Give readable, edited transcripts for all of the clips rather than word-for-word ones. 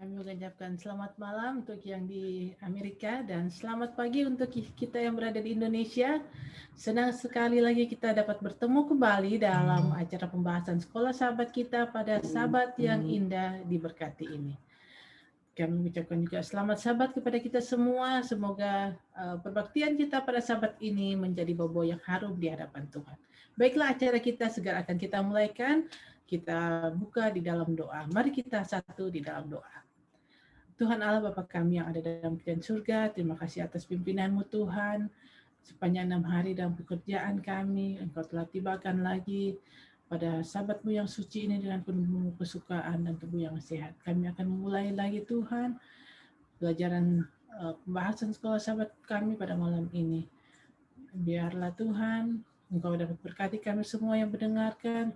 Kami mengucapkan selamat malam untuk yang di Amerika dan selamat pagi untuk kita yang berada di Indonesia. Senang sekali lagi kita dapat bertemu kembali dalam acara pembahasan sekolah sahabat kita pada Sabat yang indah diberkati ini. Kami mengucapkan juga selamat sabat kepada kita semua. Semoga perbaktian kita pada sabat ini menjadi bobo yang harum di hadapan Tuhan. Baiklah, acara kita segera akan kita mulaikan. Kita buka di dalam doa. Mari kita satu di dalam doa. Tuhan Allah Bapa kami yang ada dalam kerajaan surga, terima kasih atas pimpinan-Mu Tuhan. Sepanjang 6 hari dalam pekerjaan kami, Engkau telah tibakan lagi pada Sabat-Mu yang suci ini dengan penuh kesukaan dan tubuh yang sehat. Kami akan memulai lagi Tuhan, pelajaran pembahasan sekolah Sabat kami pada malam ini. Biarlah Tuhan, Engkau dapat berkati kami semua yang mendengarkan,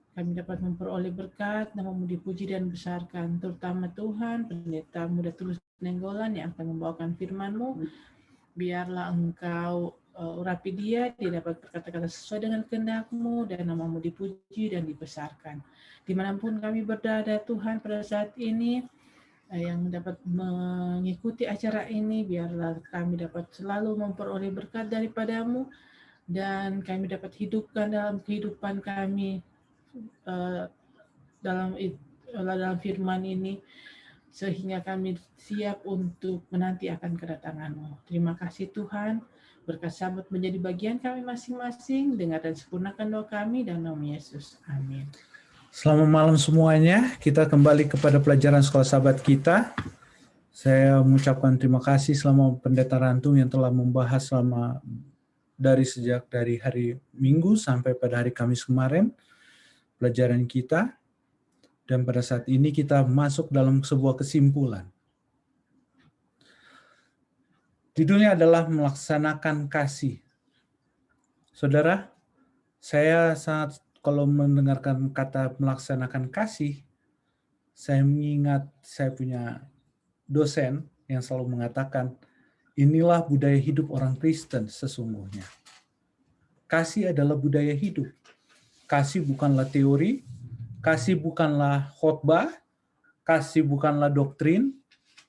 kami dapat memperoleh berkat, namamu dipuji dan besarkan, terutama Tuhan, pendeta Muda Tulus Nenggolan yang akan membawakan firman-Mu. Biarlah Engkau urapi dia dapat berkata-kata sesuai dengan kehendak-Mu, dan namamu dipuji dan dibesarkan. Dimanapun kami berada Tuhan pada saat ini, yang dapat mengikuti acara ini, biarlah kami dapat selalu memperoleh berkat daripada-Mu, dan kami dapat hidupkan dalam kehidupan kami, dalam firman ini, sehingga kami siap untuk menanti akan kedatangan-Mu. Terima kasih Tuhan, berkat sahabat menjadi bagian kami masing-masing, dengar dan sempurnakan doa kami dalam nama Yesus. Amin. Selamat malam semuanya, kita kembali kepada pelajaran sekolah sahabat kita. Saya mengucapkan terima kasih selama Pendeta Rantung yang telah membahas sejak dari hari Minggu sampai pada hari Kamis kemarin, pelajaran kita, dan pada saat ini kita masuk dalam sebuah kesimpulan. Judulnya adalah melaksanakan kasih. Saudara, saya kalau mendengarkan kata melaksanakan kasih, saya mengingat saya punya dosen yang selalu mengatakan, inilah budaya hidup orang Kristen sesungguhnya. Kasih adalah budaya hidup. Kasih bukanlah teori, kasih bukanlah khotbah, kasih bukanlah doktrin,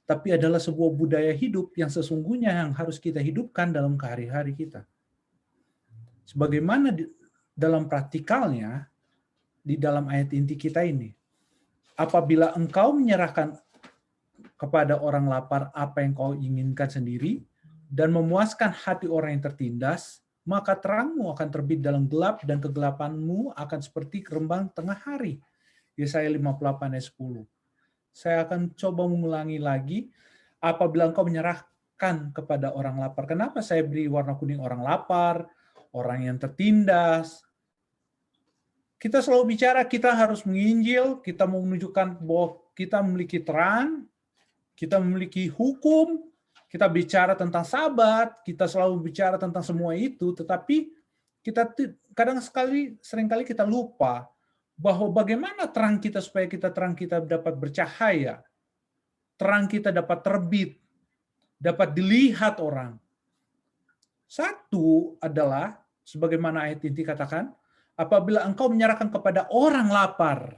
tapi adalah sebuah budaya hidup yang sesungguhnya yang harus kita hidupkan dalam hari-hari kita. Sebagaimana dalam praktikalnya, di dalam ayat inti kita ini, apabila engkau menyerahkan kepada orang lapar apa yang kau inginkan sendiri, dan memuaskan hati orang yang tertindas, maka terangmu akan terbit dalam gelap dan kegelapanmu akan seperti kerembang tengah hari. Yesaya 58 ayat 10. Saya akan coba mengulangi lagi. Apabila engkau menyerahkan kepada orang lapar. Kenapa saya beri warna kuning orang lapar, orang yang tertindas? Kita selalu bicara kita harus menginjil, kita mau menunjukkan bahwa kita memiliki terang, kita memiliki hukum, kita bicara tentang sabat, kita selalu bicara tentang semua itu, tetapi kita seringkali kita lupa bahwa bagaimana terang kita supaya terang kita dapat bercahaya, terang kita dapat terbit, dapat dilihat orang. Satu adalah, sebagaimana ayat inti katakan, apabila engkau menyerahkan kepada orang lapar,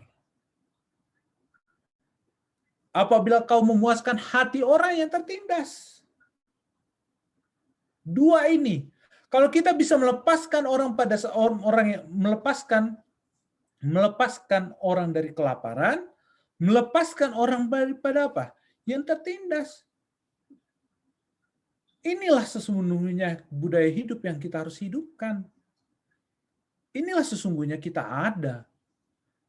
apabila kau memuaskan hati orang yang tertindas. Dua ini, kalau kita bisa melepaskan orang yang melepaskan orang dari kelaparan, melepaskan orang daripada apa? Yang tertindas. Inilah sesungguhnya budaya hidup yang kita harus hidupkan. Inilah sesungguhnya kita ada.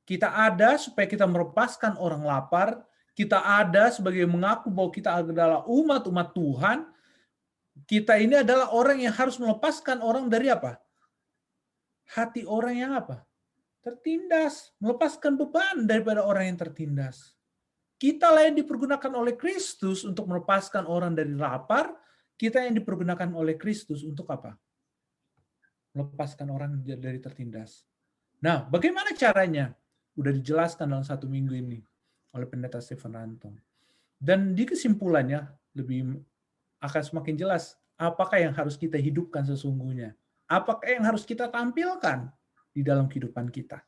Kita ada supaya kita melepaskan orang lapar, kita ada sebagai mengaku bahwa kita adalah umat-umat Tuhan. Kita ini adalah orang yang harus melepaskan orang dari apa? Hati orang yang apa? Tertindas, melepaskan beban daripada orang yang tertindas. Kita lah yang dipergunakan oleh Kristus untuk melepaskan orang dari lapar, kita yang dipergunakan oleh Kristus untuk apa? Melepaskan orang dari tertindas. Nah, bagaimana caranya? Udah dijelaskan dalam 1 minggu ini oleh Pendeta Stephen Rantung. Dan di kesimpulannya akan semakin jelas apakah yang harus kita hidupkan sesungguhnya. Apakah yang harus kita tampilkan di dalam kehidupan kita.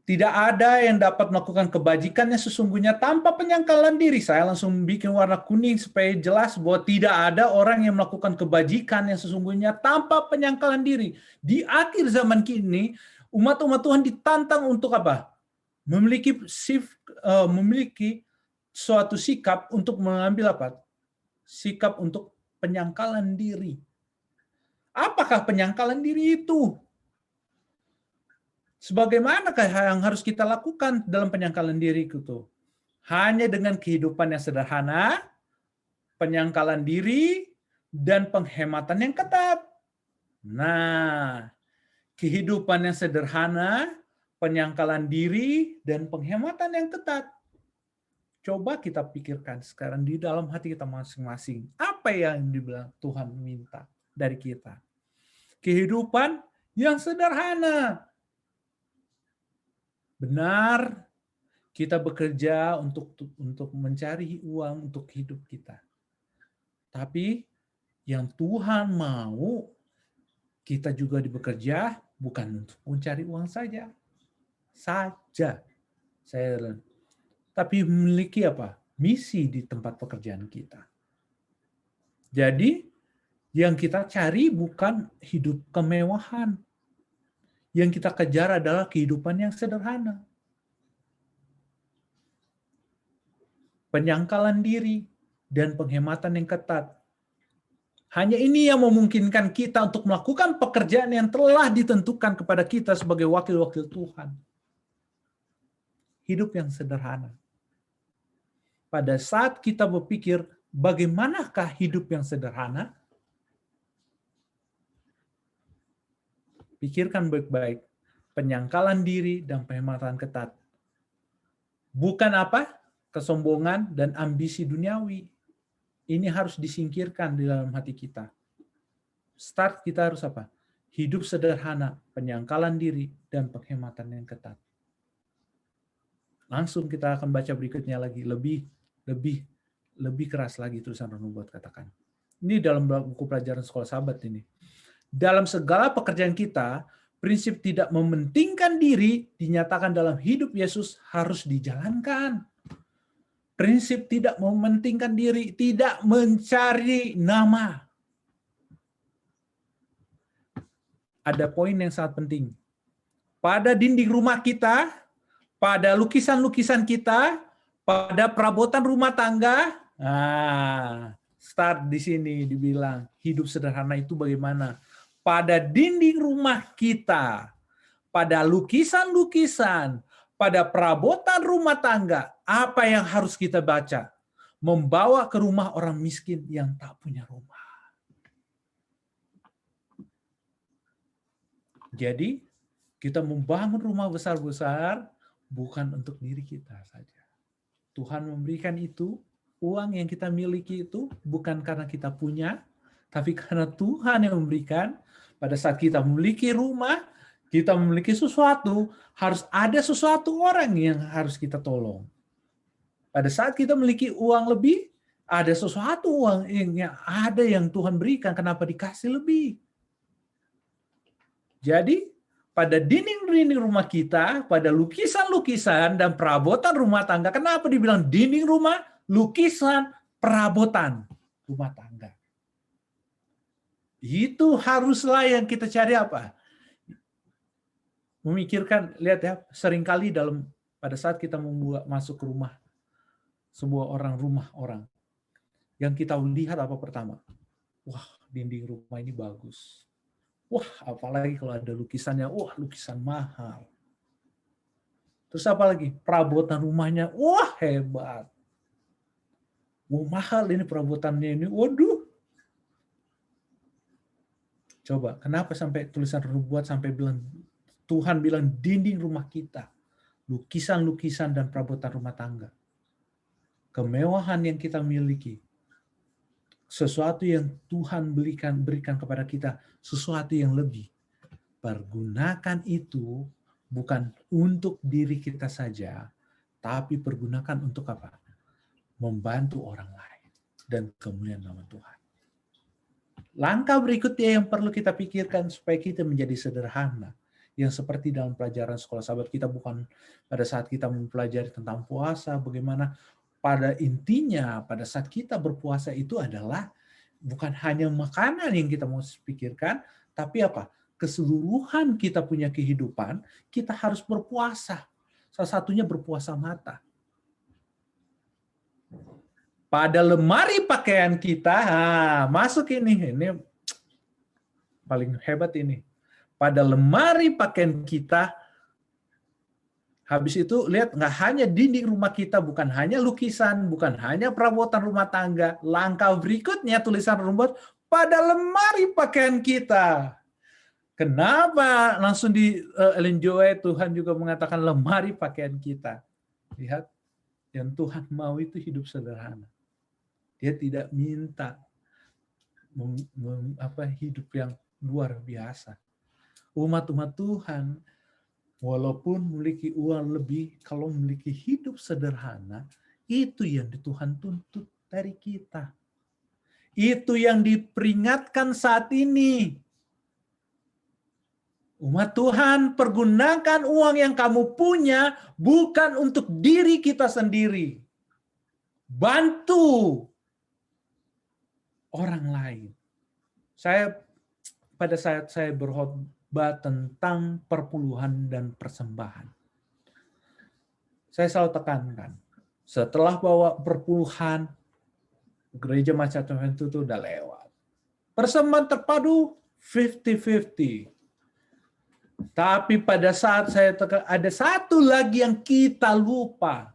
Tidak ada yang dapat melakukan kebajikannya sesungguhnya tanpa penyangkalan diri. Saya langsung bikin warna kuning supaya jelas bahwa tidak ada orang yang melakukan kebajikan yang sesungguhnya tanpa penyangkalan diri. Di akhir zaman kini, umat-umat Tuhan ditantang untuk apa? Memiliki suatu sikap untuk mengambil apa? Sikap untuk penyangkalan diri. Apakah penyangkalan diri itu? Sebagaimanakah yang harus kita lakukan dalam penyangkalan diri itu? Hanya dengan kehidupan yang sederhana, penyangkalan diri, dan penghematan yang ketat. Nah, kehidupan yang sederhana, penyangkalan diri, dan penghematan yang ketat. Coba kita pikirkan sekarang di dalam hati kita masing-masing. Apa yang dibilang Tuhan minta dari kita? Kehidupan yang sederhana. Benar, kita bekerja untuk mencari uang untuk hidup kita. Tapi yang Tuhan mau, kita juga bekerja bukan untuk mencari uang saja. Tapi memiliki apa? Misi di tempat pekerjaan kita. Jadi, yang kita cari bukan hidup kemewahan. Yang kita kejar adalah kehidupan yang sederhana. Penyangkalan diri dan penghematan yang ketat. Hanya ini yang memungkinkan kita untuk melakukan pekerjaan yang telah ditentukan kepada kita sebagai wakil-wakil Tuhan. Hidup yang sederhana. Pada saat kita berpikir, bagaimanakah hidup yang sederhana? Pikirkan baik-baik. Penyangkalan diri dan penghematan ketat. Bukan apa? Kesombongan dan ambisi duniawi. Ini harus disingkirkan di dalam hati kita. Start kita harus apa? Hidup sederhana, penyangkalan diri, dan penghematan yang ketat. Langsung kita akan baca berikutnya lagi. Lebih keras lagi tulisan Ron Hubbard katakan. Ini dalam buku pelajaran sekolah sahabat ini. Dalam segala pekerjaan kita, prinsip tidak mementingkan diri dinyatakan dalam hidup Yesus harus dijalankan. Prinsip tidak mementingkan diri, tidak mencari nama. Ada poin yang sangat penting. Pada dinding rumah kita, pada lukisan-lukisan kita, pada perabotan rumah tangga, start di sini dibilang hidup sederhana itu bagaimana. Pada dinding rumah kita, pada lukisan-lukisan, pada perabotan rumah tangga, apa yang harus kita baca? Membawa ke rumah orang miskin yang tak punya rumah. Jadi, kita membangun rumah besar-besar bukan untuk diri kita saja. Tuhan memberikan itu, uang yang kita miliki itu bukan karena kita punya, tapi karena Tuhan yang memberikan. Pada saat kita memiliki rumah, kita memiliki sesuatu, harus ada sesuatu orang yang harus kita tolong. Pada saat kita memiliki uang lebih, ada sesuatu uang yang ada yang Tuhan berikan, kenapa dikasih lebih? Jadi, pada dinding-dinding rumah kita, pada lukisan-lukisan dan perabotan rumah tangga, kenapa dibilang dinding rumah, lukisan, perabotan rumah tangga? Itu haruslah yang kita cari apa? Memikirkan, lihat ya, seringkali pada saat kita masuk ke rumah, rumah orang, yang kita lihat apa pertama? Wah, dinding rumah ini bagus. Wah, apalagi kalau ada lukisannya, wah, lukisan mahal. Terus apa lagi? Perabotan rumahnya, wah, hebat. Wah, mahal ini perabotannya ini, waduh. Coba, kenapa sampai tulisan Nubuat sampai Tuhan bilang dinding rumah kita, lukisan-lukisan dan perabotan rumah tangga. Kemewahan yang kita miliki, sesuatu yang Tuhan berikan kepada kita, sesuatu yang lebih. Pergunakan itu bukan untuk diri kita saja, tapi pergunakan untuk apa? Membantu orang lain dan kemuliaan nama Tuhan. Langkah berikutnya yang perlu kita pikirkan supaya kita menjadi sederhana. yang seperti dalam pelajaran sekolah sahabat kita, bukan pada saat kita mempelajari tentang puasa, bagaimana pada intinya pada saat kita berpuasa itu adalah bukan hanya makanan yang kita mau pikirkan, tapi apa? Keseluruhan kita punya kehidupan, kita harus berpuasa. Salah satunya berpuasa mata. Pada lemari pakaian kita, masuk ini paling hebat ini. Pada lemari pakaian kita, habis itu lihat nggak hanya dinding rumah kita, bukan hanya lukisan, bukan hanya perabotan rumah tangga. Langkah berikutnya tulisan rumput pada lemari pakaian kita. Kenapa langsung di Ellen G. White Tuhan juga mengatakan lemari pakaian kita. Lihat, yang Tuhan mau itu hidup sederhana. Dia tidak minta hidup yang luar biasa. Umat-umat Tuhan, walaupun memiliki uang lebih, kalau memiliki hidup sederhana, itu yang Tuhan tuntut dari kita. Itu yang diperingatkan saat ini. Umat Tuhan, pergunakan uang yang kamu punya bukan untuk diri kita sendiri. Bantu orang lain. Pada saat saya berkhotbah tentang perpuluhan dan persembahan, saya selalu tekankan, setelah bawa perpuluhan, gereja macam itu udah lewat. Persembahan terpadu 50-50. Tapi pada saat saya tekan, ada satu lagi yang kita lupa.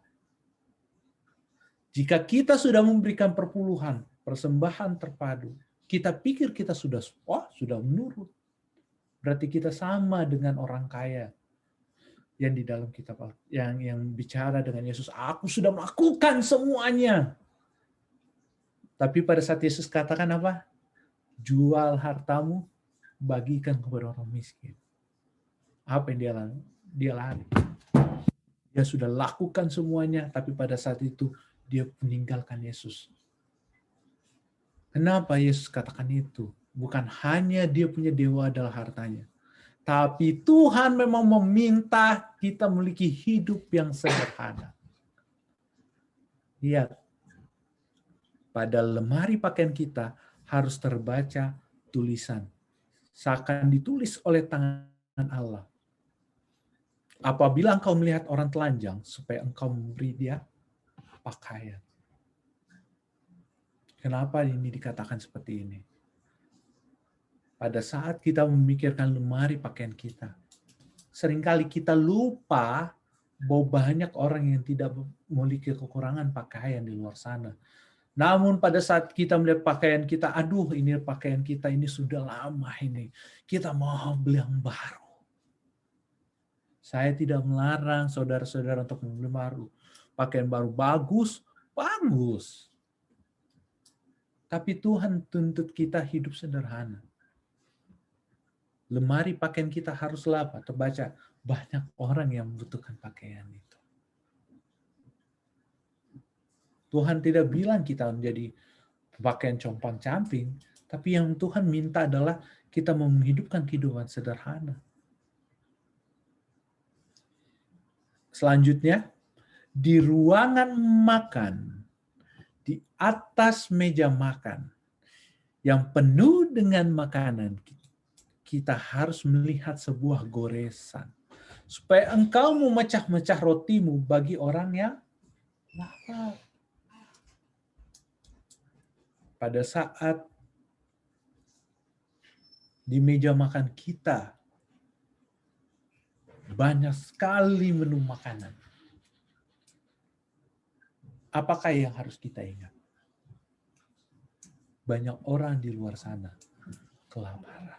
Jika kita sudah memberikan perpuluhan, persembahan terpadu, kita pikir kita sudah menurut. Berarti kita sama dengan orang kaya yang di dalam kitab, yang bicara dengan Yesus, aku sudah melakukan semuanya. Tapi pada saat Yesus katakan apa? Jual hartamu, bagikan kepada orang miskin. Apa yang dia lari? Dia sudah lakukan semuanya, tapi pada saat itu dia meninggalkan Yesus. Kenapa Yesus katakan itu? Bukan hanya dia punya dewa adalah hartanya. Tapi Tuhan memang meminta kita memiliki hidup yang sederhana. Lihat, pada lemari pakaian kita harus terbaca tulisan. Seakan ditulis oleh tangan Allah. Apabila engkau melihat orang telanjang, supaya engkau memberi dia pakaian. Kenapa ini dikatakan seperti ini? Pada saat kita memikirkan lemari pakaian kita, seringkali kita lupa bahwa banyak orang yang tidak memiliki kekurangan pakaian di luar sana. Namun pada saat kita melihat pakaian kita, aduh ini pakaian kita ini sudah lama ini. Kita mau beli yang baru. Saya tidak melarang saudara-saudara untuk membeli baru. Pakaian baru bagus, bagus. Tapi Tuhan tuntut kita hidup sederhana. Lemari pakaian kita haruslah apa? Terbaca, banyak orang yang membutuhkan pakaian itu. Tuhan tidak bilang kita menjadi pakaian compang-camping, tapi yang Tuhan minta adalah kita menghidupkan kehidupan sederhana. Selanjutnya, di ruangan makan, di atas meja makan, yang penuh dengan makanan, kita harus melihat sebuah goresan. Supaya engkau memecah-mecah rotimu bagi orang yang lapar. Pada saat di meja makan kita, banyak sekali menu makanan. Apakah yang harus kita ingat? Banyak orang di luar sana kelaparan.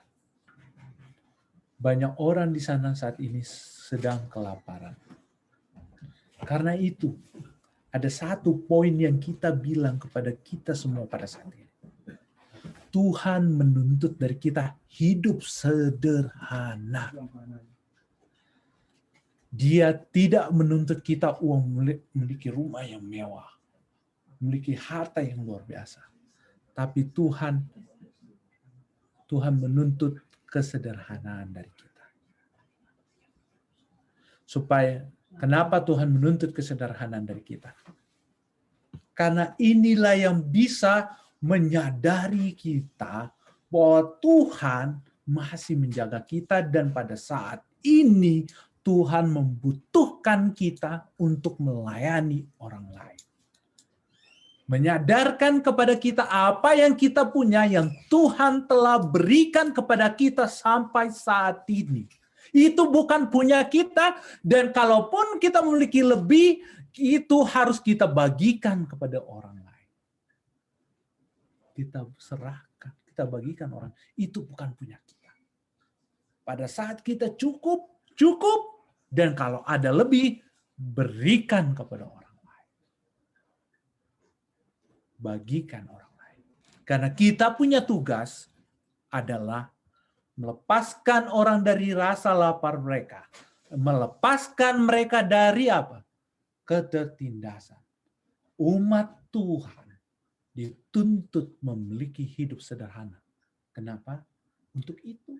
Banyak orang di sana saat ini sedang kelaparan. Karena itu, ada satu poin yang kita bilang kepada kita semua pada saat ini. Tuhan menuntut dari kita hidup sederhana. Dia tidak menuntut kita memiliki rumah yang mewah, memiliki harta yang luar biasa. Tapi Tuhan menuntut kesederhanaan dari kita. Supaya kenapa Tuhan menuntut kesederhanaan dari kita? Karena inilah yang bisa menyadari kita bahwa Tuhan masih menjaga kita dan pada saat ini Tuhan membutuhkan kita untuk melayani orang lain. Menyadarkan kepada kita apa yang kita punya yang Tuhan telah berikan kepada kita sampai saat ini. Itu bukan punya kita, dan kalaupun kita memiliki lebih, itu harus kita bagikan kepada orang lain. Kita serahkan, kita bagikan orang. Itu bukan punya kita. Pada saat kita cukup, dan kalau ada lebih, berikan kepada orang lain. Bagikan orang lain. Karena kita punya tugas adalah melepaskan orang dari rasa lapar mereka. Melepaskan mereka dari apa? Ketertindasan. Umat Tuhan dituntut memiliki hidup sederhana. Kenapa? Untuk itu.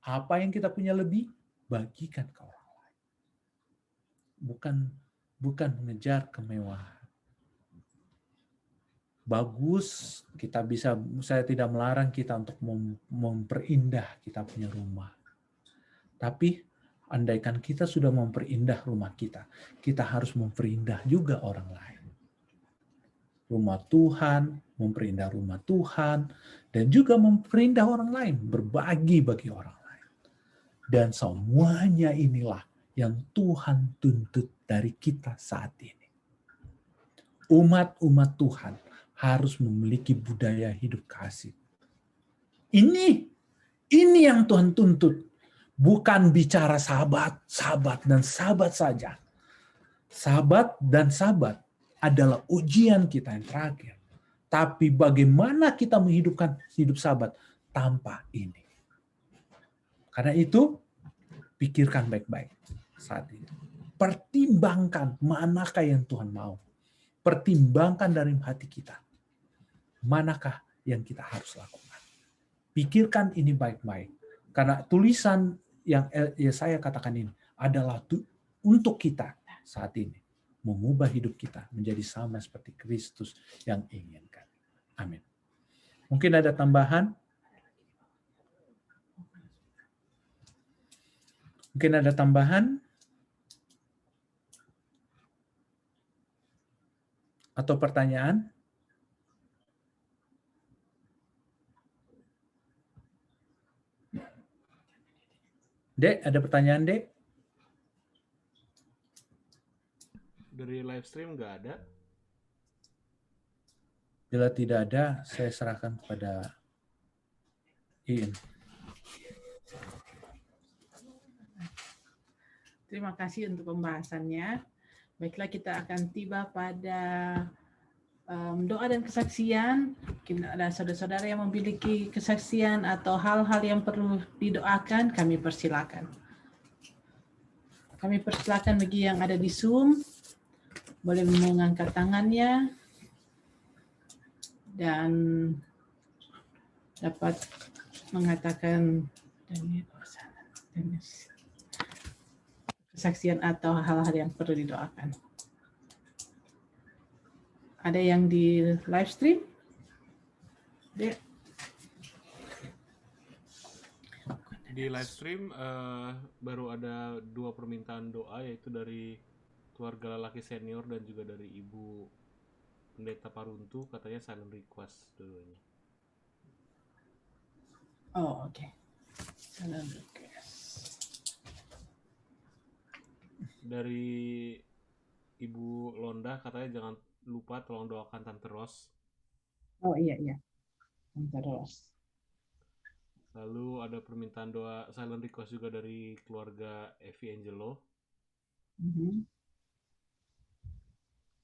Apa yang kita punya lebih, bagikan ke orang lain. Bukan mengejar kemewahan. Bagus, saya tidak melarang kita untuk memperindah kita punya rumah. Tapi andaikan kita sudah memperindah rumah kita, kita harus memperindah juga orang lain. Rumah Tuhan, memperindah rumah Tuhan, dan juga memperindah orang lain, berbagi bagi orang lain. Dan semuanya inilah yang Tuhan tuntut dari kita saat ini. Umat-umat Tuhan harus memiliki budaya hidup kasih. Ini yang Tuhan tuntut. Bukan bicara sahabat dan sahabat saja. Sahabat dan sahabat adalah ujian kita yang terakhir. Tapi bagaimana kita menghidupkan hidup sahabat tanpa ini? Karena itu, pikirkan baik-baik saat ini. Pertimbangkan manakah yang Tuhan mau. Pertimbangkan dari hati kita. Manakah yang kita harus lakukan? Pikirkan ini baik-baik. Karena tulisan yang saya katakan ini adalah untuk kita saat ini. Mengubah hidup kita menjadi sama seperti Kristus yang inginkan. Amin. Mungkin ada tambahan? Mungkin ada tambahan? Atau pertanyaan? Dek, ada pertanyaan, Dek? Dari live stream nggak ada. Bila tidak ada, saya serahkan kepada Iin. Terima kasih untuk pembahasannya. Baiklah, kita akan tiba pada doa dan kesaksian. Mungkin ada saudara-saudara yang memiliki kesaksian atau hal-hal yang perlu didoakan, kami persilakan. Kami persilakan bagi yang ada di Zoom, boleh mengangkat tangannya dan dapat mengatakan kesaksian atau hal-hal yang perlu didoakan. Ada yang di live stream? Di live stream baru ada 2 permintaan doa, yaitu dari keluarga lelaki senior dan juga dari Ibu Pendeta Paruntu, katanya silent request dulunya. Oh, oke. Silent request. Dari Ibu Londa katanya jangan lupa tolong doakan Tante Ros. Oh iya. Tante Ros. Lalu ada permintaan doa silent request juga dari keluarga Evi Angelo.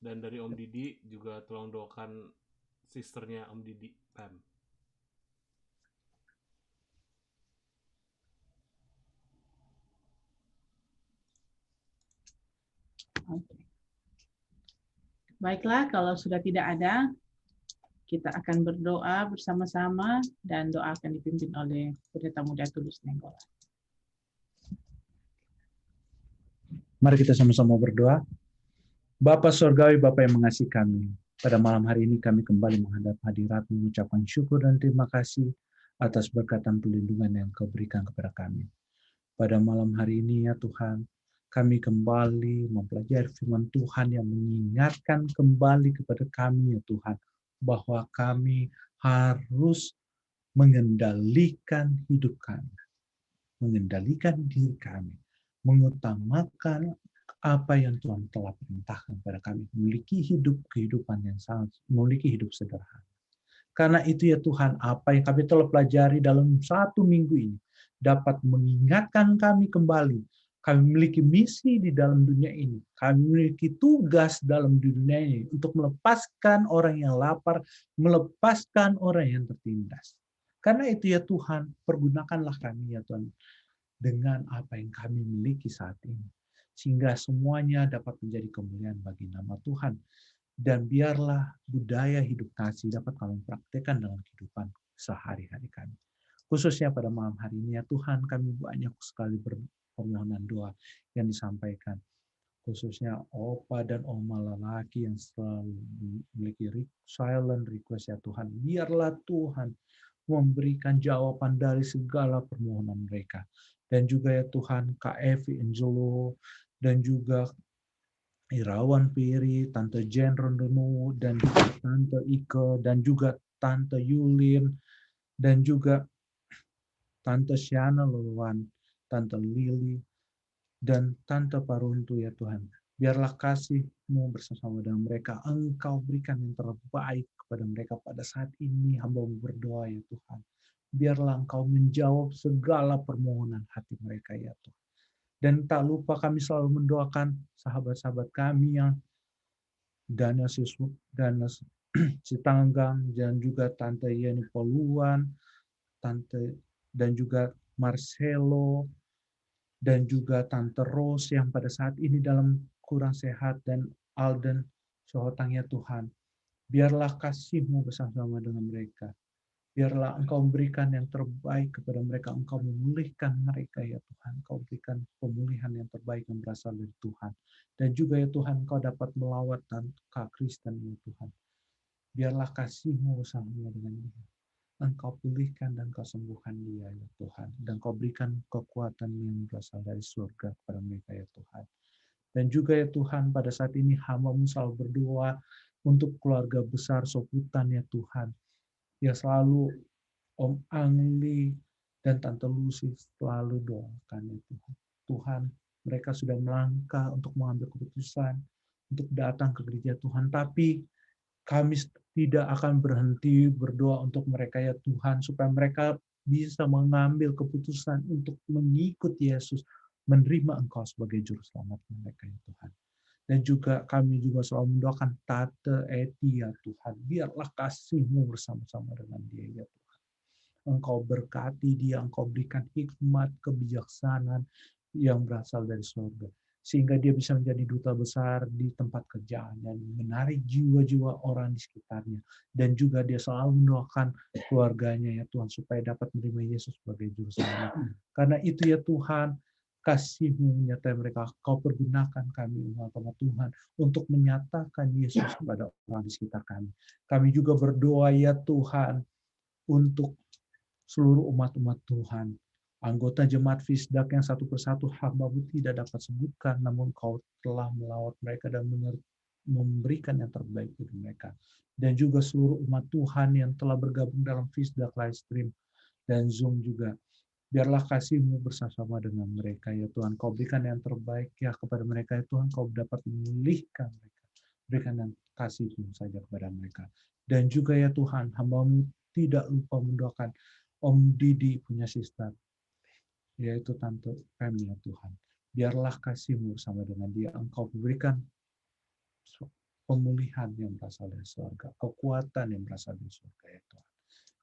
Dan dari Om Didi juga tolong doakan sisternya Om Didi, Pam. Oke. Baiklah, kalau sudah tidak ada, kita akan berdoa bersama-sama dan doa akan dipimpin oleh Pendeta Muda Tulus Nenggolan. Mari kita sama-sama berdoa. Bapa Surgawi, Bapa yang mengasihi kami, pada malam hari ini kami kembali menghadap hadirat mengucapkan syukur dan terima kasih atas berkat dan pelindungan yang Kau berikan kepada kami. Pada malam hari ini ya Tuhan, kami kembali mempelajari firman Tuhan yang mengingatkan kembali kepada kami ya Tuhan, bahwa kami harus mengendalikan hidup kami, mengendalikan diri kami, mengutamakan apa yang Tuhan telah perintahkan kepada kami, memiliki kehidupan yang sangat, memiliki hidup sederhana. Karena itu ya Tuhan, apa yang kami telah pelajari dalam 1 minggu ini dapat mengingatkan kami kembali. Kami memiliki misi di dalam dunia ini. Kami memiliki tugas dalam dunia ini untuk melepaskan orang yang lapar, melepaskan orang yang tertindas. Karena itu ya Tuhan, pergunakanlah kami ya Tuhan dengan apa yang kami miliki saat ini. Sehingga semuanya dapat menjadi kemuliaan bagi nama Tuhan. Dan biarlah budaya hidup kasih dapat kami praktekkan dalam kehidupan sehari-hari kami. Khususnya pada malam hari ini ya Tuhan, kami banyak sekali permohonan doa yang disampaikan. Khususnya opa dan oma lelaki yang selalu memiliki silent request ya Tuhan. Biarlah Tuhan memberikan jawaban dari segala permohonan mereka. Dan juga ya Tuhan, Kak Evi Angelo, dan juga Irawan Piri, Tante Jen Rondonu, dan juga Tante Ike, dan juga Tante Yulin, dan juga Tante Siana Luluan, Tante Lili, dan Tante Paruntu ya Tuhan. Biarlah kasih-Mu bersama dengan mereka. Engkau berikan yang terbaik kepada mereka pada saat ini. Hamba-Mu berdoa ya Tuhan. Biarlah Engkau menjawab segala permohonan hati mereka ya Tuhan. Dan tak lupa kami selalu mendoakan sahabat-sahabat kami yang Dana Sitanggang, dan juga Tante Yeni Poluan, Tante dan juga Marcelo, dan juga Tante Rose yang pada saat ini dalam kurang sehat, dan Alden Sohotangnya Tuhan. Biarlah kasih-Mu bersama-sama dengan mereka. Biarlah Engkau memberikan yang terbaik kepada mereka. Engkau memulihkan mereka ya Tuhan. Engkau berikan pemulihan yang terbaik yang berasal dari Tuhan. Dan juga ya Tuhan, Engkau dapat melawat Kak Kristen ya Tuhan. Biarlah kasih-Mu bersama dengan dia. Engkau pulihkan dan Engkau sembuhkan dia ya Tuhan. Dan Engkau berikan kekuatan yang berasal dari surga kepada mereka ya Tuhan. Dan juga ya Tuhan, pada saat ini hamba-Mu selalu berdoa untuk keluarga besar Soputan ya Tuhan. Ya selalu Om Angli dan Tante Lucy selalu doakan ya Tuhan. Tuhan, mereka sudah melangkah untuk mengambil keputusan untuk datang ke gereja Tuhan. Tapi kami tidak akan berhenti berdoa untuk mereka ya Tuhan, supaya mereka bisa mengambil keputusan untuk mengikut Yesus, menerima Engkau sebagai juru selamat mereka ya Tuhan. Dan juga kami juga selalu mendoakan Tante Eti ya Tuhan. Biarlah kasih-Mu bersama-sama dengan dia ya Tuhan. Engkau berkati dia, Engkau berikan hikmat, kebijaksanaan yang berasal dari surga. Sehingga dia bisa menjadi duta besar di tempat kerjaan dan menarik jiwa-jiwa orang di sekitarnya. Dan juga dia selalu mendoakan keluarganya ya Tuhan, supaya dapat menerima Yesus sebagai juru selamat. Karena itu ya Tuhan, kasih-Mu menyertai mereka. Kau pergunakan kami umat-umat Tuhan untuk menyatakan Yesus kepada orang di sekitar kami. Kami juga berdoa ya Tuhan untuk seluruh umat-umat Tuhan. Anggota jemaat Fisdak yang satu persatu hamba-Mu tidak dapat sebutkan, namun Kau telah melawat mereka dan memberikan yang terbaik bagi mereka. Dan juga seluruh umat Tuhan yang telah bergabung dalam Fisdak live stream dan Zoom juga. Biarlah kasih-Mu bersama dengan mereka ya Tuhan. Kau berikan yang terbaik ya kepada mereka ya Tuhan. Kau dapat memulihkan mereka. Berikan yang kasih-Mu saja kepada mereka. Dan juga ya Tuhan, hamba-Mu tidak lupa mendoakan Om Didi punya sister, yaitu Tante Pem ya Tuhan. Biarlah kasih-Mu bersama dengan dia. Engkau berikan pemulihan yang berasal dari surga. Kekuatan yang berasal dari surga ya Tuhan.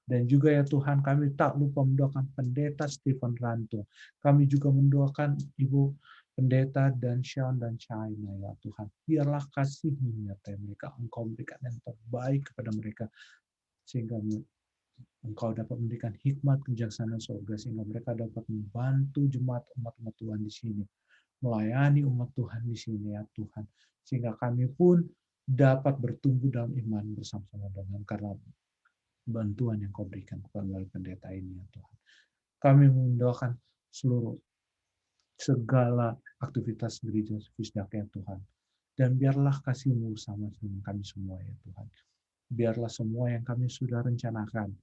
Dan juga ya Tuhan, kami tak lupa mendoakan Pendeta Stephen Ranto. Kami juga mendoakan Ibu Pendeta dan Sean dan China ya Tuhan. Biarlah kasih-Mu menyertai mereka. Engkau berikan yang terbaik kepada mereka. Sehingga Engkau dapat memberikan hikmat kebijaksanaan surga. Sehingga mereka dapat membantu jemaat umat-umat Tuhan di sini. melayani umat Tuhan di sini ya Tuhan. Sehingga kami pun dapat bertumbuh dalam iman bersama-sama dengan karena bantuan yang kau berikan kepada melalui pendeta ini ya Tuhan. Kami mendoakan seluruh segala aktivitas gereja Fisdak ya Tuhan. Dan biarlah kasih-Mu bersama dengan kami semua ya Tuhan. Biarlah semua yang kami sudah rencanakan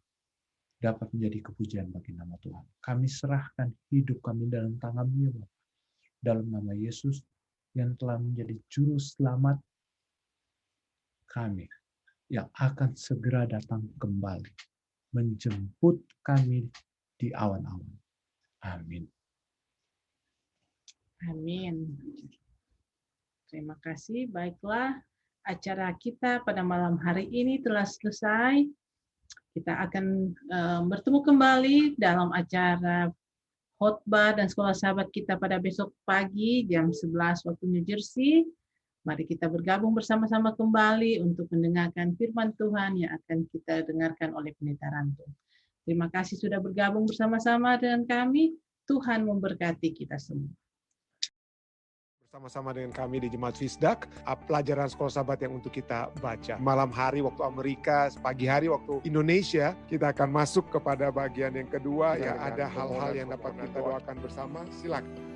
dapat menjadi kepujian bagi nama Tuhan. Kami serahkan hidup kami dalam tangan-Mu ya Bapa. Dalam nama Yesus yang telah menjadi juru selamat kami yang akan segera datang kembali menjemput kami di awan-awan. Amin. Amin. Terima kasih. Baiklah, acara kita pada malam hari ini telah selesai. Kita akan bertemu kembali dalam acara khotbah dan sekolah sahabat kita pada besok pagi jam 11 waktu New Jersey. Mari kita bergabung bersama-sama kembali untuk mendengarkan firman Tuhan yang akan kita dengarkan oleh Pendeta Ranto. Terima kasih sudah bergabung bersama-sama dengan kami. Tuhan memberkati kita semua. Bersama-sama dengan kami di Jemaat Fisdak, pelajaran sekolah sahabat yang untuk kita baca. Malam hari waktu Amerika, pagi hari waktu Indonesia, kita akan masuk kepada bagian yang kedua, yang ada hal-hal yang dapat kita doakan bersama. Silakan.